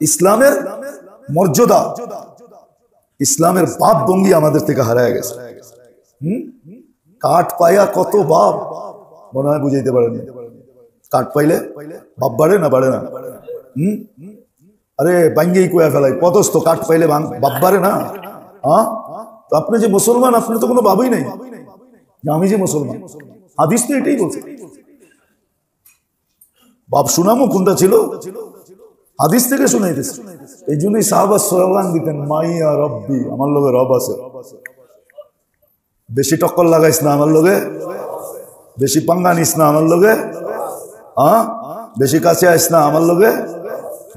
ইসলামের মর্যাদা, ইসলামের বাপ ভঙ্গি আমাদের থেকে হারায় গেছে। কাঠ পাইয়া কত বাপ মনে হয় বুঝাইতে পারেনি। কাঠ পাইলে বাপ বাড়ে না বাড়ে না? আরে ভাঙ্গেই কয়া ফেলাই পদস্থ, কাঠ পাইলে বাপ বাড়ে না? হ্যাঁ, তো আপনি যে মুসলমান, আপনার তো কোনো বাবই নাই। আমি যে মুসলমান, হাদিস তো এটাই বলছে। বাপ শুনামো কোনটা ছিল, হাদিস থেকে শুনাইতেছে। এই জন্যই সাহাবা স্লোগান দিতেন, মাইয়া রব্বি, আমার লগে রব আছে। বেশি টক্কর লাগাইস না আমার লগে, বেশি পাঙ্গা নিস না আমার লগে, হ্যাঁ, বেশি কাছে আইস না আমার লগে,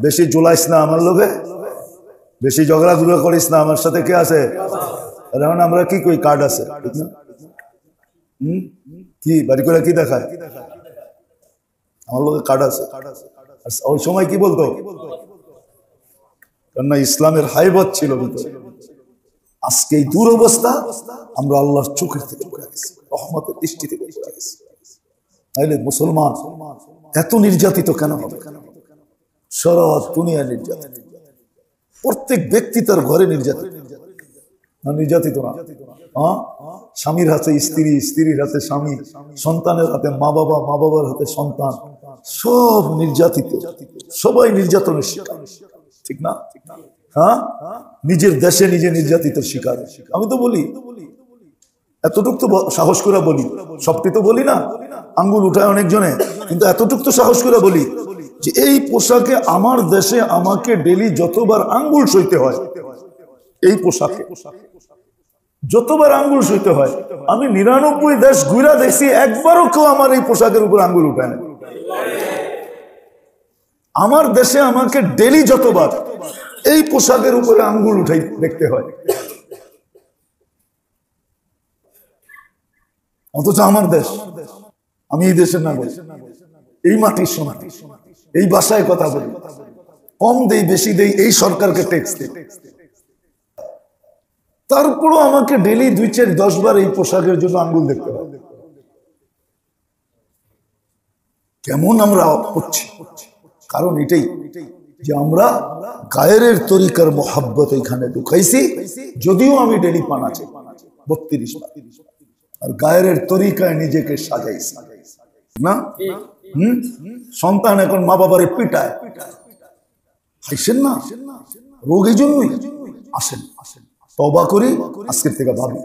বেশি জোলাইস না আমার লগে, বেশি ঝগড়া গুলো করিস না আমার সাথে। কে আছে? এখন আমরা কি কই? কার্ড আছে, ঠিক না? কি বাড়ি করে কি দেখায়? আমার লোকের কার্ড আছে। ওই সময় কি বলতো? কেননা ইসলামের হাইবত ছিল ভিতরে। আজকে এই দুরবস্থা আমরা আল্লাহর চোখের থেকে রহমতের দৃষ্টি থেকে তাইলে মুসলমান এত নির্যাতিত কেন হবে? সারা দুনিয়া নির্যাতিত, প্রত্যেক ব্যক্তি তার ঘরে নির্যাতিত না? নির্যাতিত না? হ্যাঁ, স্বামীর হাতে স্ত্রী, স্ত্রীর হাতে স্বামী, সন্তানের হাতে মা বাবা, মা বাবার হাতে সন্তান, সব নির্যাতিত, সবাই নির্যাতনের শিকার, ঠিক না? হ্যাঁ, নিজের দেশে নিজে নির্যাতিতের শিকার। আমি তো বলি, এতটুক তো সাহস করে বলি, সবটি তো বলি না, আঙ্গুল উঠায় অনেকজনে, কিন্তু এতটুক তো সাহস করে বলি যে এই পোশাকে আমার দেশে আমাকে ডেলি যতবার আঙ্গুল সইতে হয়, এই পোশাকে যতবার আঙ্গুল সইতে হয়, আমি 99 দেশ ঘুরা দেখছি, একবারও কেউ আমার এই পোশাকের উপর আঙ্গুল উঠায় না। আমার দেশে আমাকে ডেলি যতবার এই পোশাকের উপরে আঙ্গুল উঠাই দেখতে হয়, অথচ আমার দেশ, আমি এই দেশের নাগরিক, এই মাটির সমান, এই ভাষায় কথা বলি, কম দেই বেশি দেই, এই সরকারকে ট্যাক্স দেই, তারপরও আমাকে ডেলি 2-4-10 বার এই পোশাকের জন্য আঙ্গুল দেখতে হয়। কেমন আমরা করছি? কারণ এটাই যে আমরা গায়ের তরিকার মোহাব্বত এখানে ঢুকাইছি, যদিও আমি ডেলি পানাচ্ছি 32 বার, আর গায়ের তরিকায় নিজেকে সাজাইছি না? সন্তান এখন মা বাবারে পিটায়, হাসেন না? রোগ এই জন্যই আসেন। তওবা করি, আজকের থেকে ভাবি